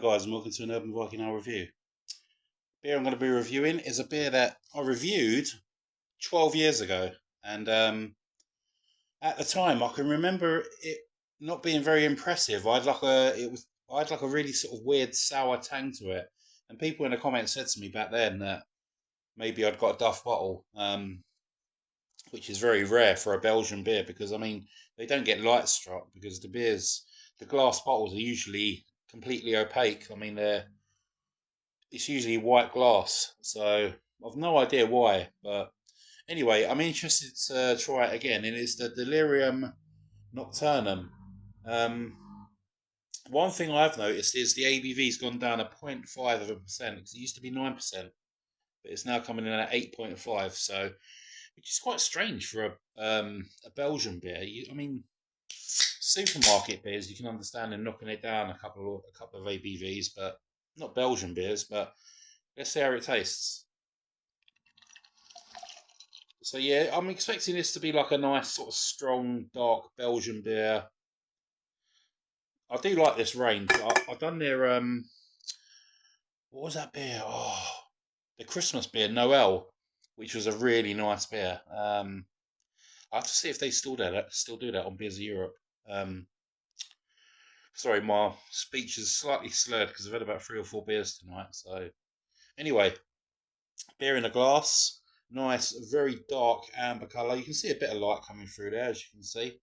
guys, and welcome to an Urban Viking Ale review. Beer I'm going to be reviewing is a beer that I reviewed 12 years ago, and at the time I can remember it not being very impressive. I had like a really sort of weird sour tang to it, and people in the comments said to me back then that maybe I'd got a Duff bottle, which is very rare for a Belgian beer because I mean they don't get light struck because the glass bottles are usually completely opaque. I mean it's usually white glass, so I've no idea why. But anyway, I'm interested to try it again, and it's the Delirium Nocturnum. Um, One thing I've noticed is the ABV's gone down a 0.5% because it used to be 9%, but it's now coming in at 8.5. So, which is quite strange for a Belgian beer. I mean, supermarket beers you can understand them knocking it down a couple of ABVs, but not Belgian beers. But let's see how it tastes. So yeah, I'm expecting this to be like a nice sort of strong, dark Belgian beer. I do like this range. I've done their what was that beer? Oh, the Christmas beer, Noel, which was a really nice beer. I have to see if they still do that on Beers of Europe. Sorry, my speech is slightly slurred because I've had about 3 or 4 beers tonight. So anyway, beer in a glass. Nice, very dark amber colour. You can see a bit of light coming through there, as you can see.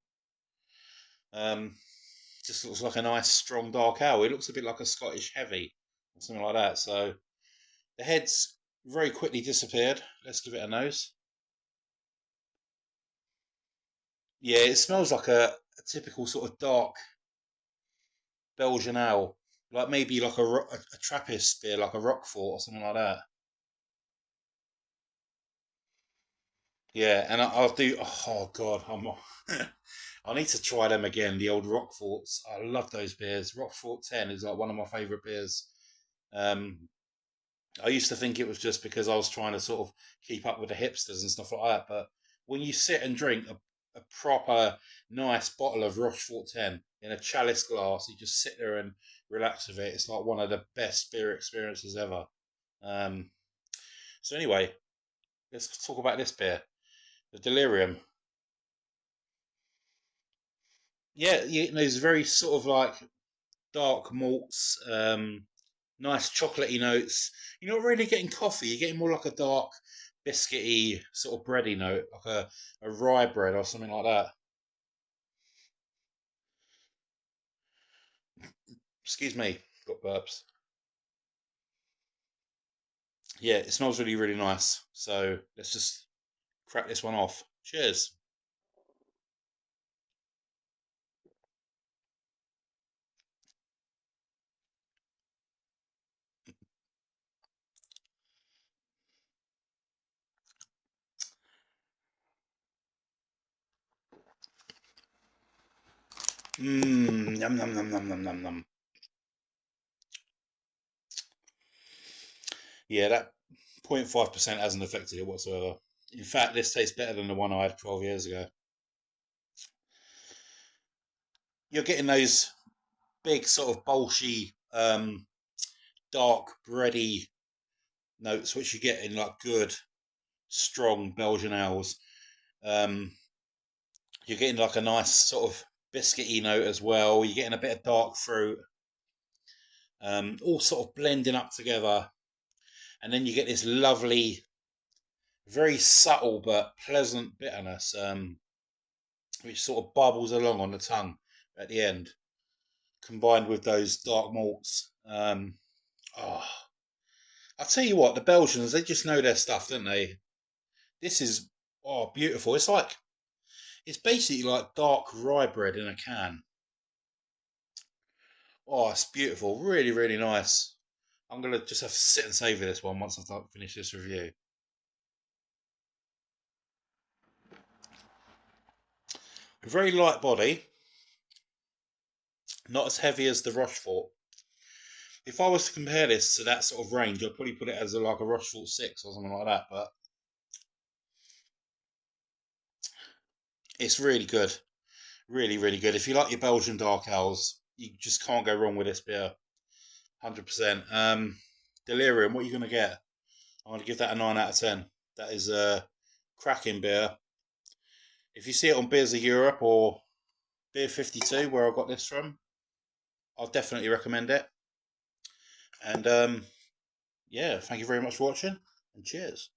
Just looks like a nice, strong dark ale. It looks a bit like a Scottish heavy or something like that. So the head's very quickly disappeared. Let's give it a nose. Yeah, it smells like a typical sort of dark Belgian ale, like maybe like a Trappist beer, like a Roquefort or something like that. Yeah, and I'll do. Oh God, I need to try them again. The old Roqueforts. I love those beers. Roquefort 10 is like one of my favourite beers. Um, I used to think it was just because I was trying to sort of keep up with the hipsters and stuff like that. But when you sit and drink a proper nice bottle of Rochefort 10 in a chalice glass, you just sit there and relax with it. It's like one of the best beer experiences ever. Um, so anyway, let's talk about this beer, the Delirium. Yeah, there's very sort of like dark malts, nice chocolatey notes. You're not really getting coffee. You're getting more like a dark, biscuity sort of bready note, like a rye bread or something like that. Excuse me, got burps. Yeah, it smells really, really nice. So let's just crack this one off. Cheers. Mmm, yum, yum, yum, yum, yum, yum, yum. Yeah, that 0.5% hasn't affected it whatsoever. In fact, this tastes better than the one I had 12 years ago. You're getting those big sort of bolshy, dark bready notes which you get in like good, strong Belgian ales. Um, you're getting like a nice sort of biscuity note as well. You're getting a bit of dark fruit, all sort of blending up together, and then you get this lovely, very subtle but pleasant bitterness, which sort of bubbles along on the tongue at the end, combined with those dark malts. Oh, I'll tell you what, the Belgians, they just know their stuff, don't they? This is beautiful. It's basically like dark rye bread in a can. Oh, it's beautiful. Really, really nice. I'm gonna just have to sit and savor this one once I've finished this review. A very light body, not as heavy as the Rochefort. If I was to compare this to that sort of range, I'd probably put it as like a Rochefort 6 or something like that. But it's really good. Really, really good. If you like your Belgian dark ales, you just can't go wrong with this beer. 100%. Delirium, what are you going to get? I'm going to give that a 9 out of 10. That is a cracking beer. If you see it on Beers of Europe or Beer 52, where I got this from, I'll definitely recommend it. And yeah, thank you very much for watching, and cheers.